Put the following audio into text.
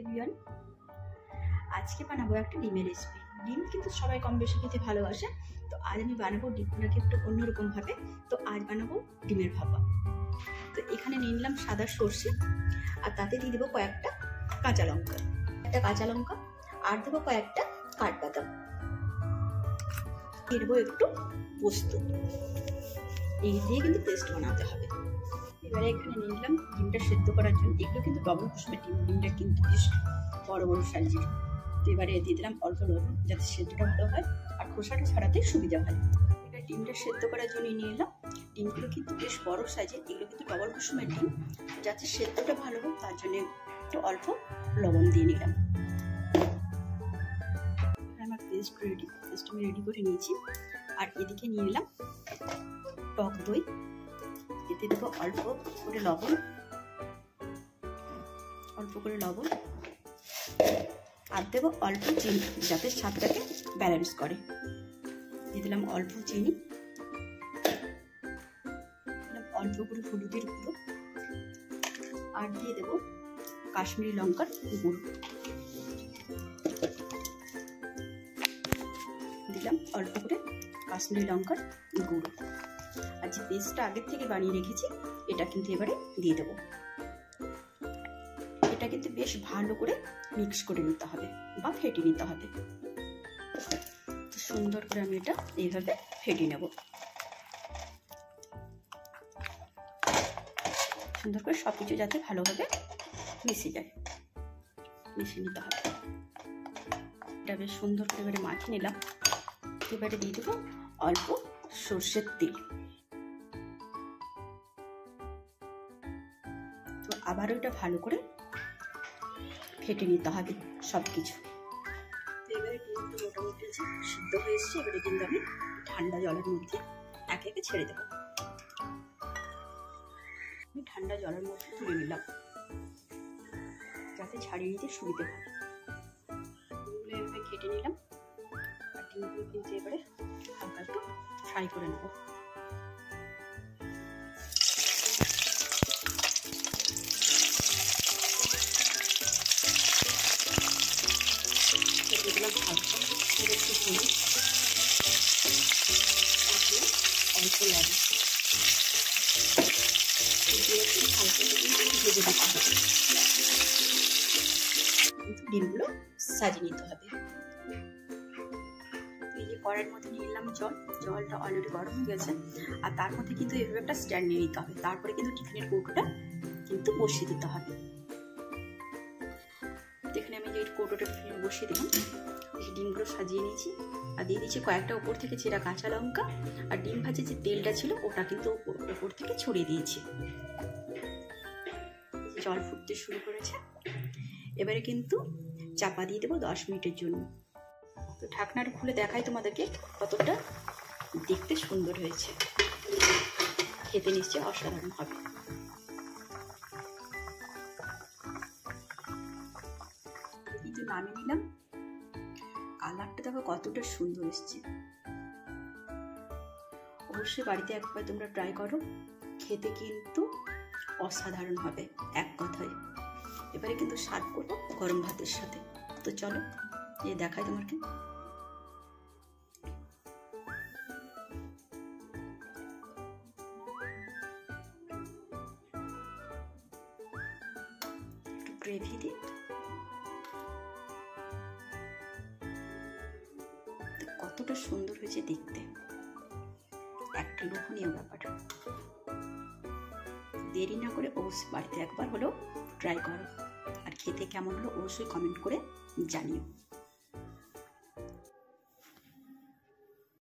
Everyone, আজকে বানাবো একটা ডিমের রেসিপি। ডিম কিন্তু সবাই কম বেশি খেতে ভালোবাসে, তো আজ আমি বানাবো ডিমটাকে একটু অন্যরকম ভাবে। তো আজ বানাবো ডিমের ভাপা। তো এখানে নিয়ে নিলাম সাদা সর্ষে, আর তাতে দিয়ে দেবো কয়েকটা কাঁচা লঙ্কা, আর দেবো কয়েকটা কাঠবাদাম, দিয়ে দেবো একটু পোস্ত। এই দিয়ে কিন্তু পেস্ট বানাতে হবে। এবারে এখানে নিয়ে নিলাম ডিমটা সেদ্ধ করার জন্য। এগুলো কিন্তু ডবল কুসুমের ডিমটা কিন্তু বেশ বড় বড় সাইজের। তো এবারে দিয়ে দিলাম অল্প লবণ, যাতে সেদ্ধটা ভালো হয় আর খোসাটা ছাড়াতে সুবিধা হয়। এবার ডিমটা সেদ্ধ করার জন্য নিয়ে এলাম। ডিমগুলো কিন্তু বেশ বড় সাইজের, এগুলো কিন্তু ডবল কুসুমের ডিম। যাতে সেদ্ধটা ভালো হয় তার জন্য একটু অল্প লবণ দিয়ে নিলাম। আমার পেস্ট আমি রেডি করে নিয়েছি। আর এদিকে নিয়ে নিলাম টক দই, এতে দেবো অল্প করে লবণ, আর দেবো অল্প চিনি, যাতে স্বাদটাকে ব্যালেন্স করে। দিয়ে দিলাম অল্প চিনি, অল্প করে হলুদের গুঁড়ো, আর দিয়ে দেবো কাশ্মীরি লঙ্কার গুঁড়ো। দিলাম অল্প করে কাশ্মীরি লঙ্কার গুঁড়ো। আর যে পেস্টটা আগের থেকে বানিয়ে রেখেছি এটা কিন্তু এবারে দিয়ে দেবো। এটা কিন্তু বেশ ভালো করে মিক্স করে নিতে হবে বা ফেটে নিতে হবে। সুন্দর করে আমি এটা এইভাবে ফেটে নেব। সুন্দর করে সবকিছু যাতে ভালোভাবে মিশিয়ে নিতে হবে। এটা বেশ সুন্দর করে এবারে মাখিয়ে নিলাম। এবারে দিয়ে দেবো অল্প সর্ষের তেল। তো আবারও এটা ভালো করে ফেটে নিতে হবে সবকিছু। তো এবারে ডিমগুলো মোটামুটি সিদ্ধ হয়ে এসছে। এবারে কিন্তু আমি ঠান্ডা জলের মধ্যে একে একে ছেড়ে দেবো। আমি ঠান্ডা জলের মধ্যে তুলে নিলাম, যাতে ছাড়িয়ে নিতে সুবিধা হয়। ডিমগুলো এভাবে কেটে নিলাম। আর ডিমগুলো কিন্তু এবারে হালকা একটু ফ্রাই করে নেব। দিলাম হালকা একটু হলুদ, অল্প লবণ, ভেজে দিতে হবে। ডিমগুলো সাজিয়ে নিতে হবে। এই যে কড়াইয়ের মধ্যে নিয়ে নিলাম জলটা অলরেডি গরম হয়ে গেছে। আর তার মধ্যে কিন্তু এভাবে একটা স্ট্যান্ড নিয়ে নিতে হবে। তারপরে কিন্তু টিফিনের কৌটোটা কিন্তু বসিয়ে দিতে হবে। এখানে আমি যে কৌটোটা টিফিনে বসিয়ে দিলাম, ডিমগুলো সাজিয়ে নিয়েছি। আর দিয়ে দিচ্ছি কয়েকটা উপর থেকে চেরা কাঁচা লঙ্কা। আর ডিম ভাজে যে তেলটা ছিল ওটা কিন্তু উপর থেকে ছড়িয়ে দিয়েছি। জল ফুটতে শুরু করেছে। এবারে কিন্তু চাপা দিয়ে দেবো 10 মিনিটের জন্য। তো ঢাকনাটা খুলে দেখাই তোমাদেরকে কতটা দেখতে সুন্দর হয়েছে। খেতে নিশ্চয়ই অসাধারণ হবে। কিন্তু নামিয়ে নিলাম। কালারটা দেখো কতটা সুন্দর এসছে। অবশ্যই বাড়িতে একবার তোমরা ট্রাই করো, খেতে কিন্তু অসাধারণ হবে এক কথায়। এবারে কিন্তু সার্ভ করবো গরম ভাতের সাথে। তো চলো এই দেখাই তোমাকে। একটু গ্রেভি দিই। কতটা সুন্দর হয়েছে দেখতে, একটা লোভনীয় ব্যাপার। দেরি না করে অবশ্যই বাড়িতে একবার হলেও ট্রাই করো। আর খেতে কেমন হলো অবশ্যই কমেন্ট করে জানিও।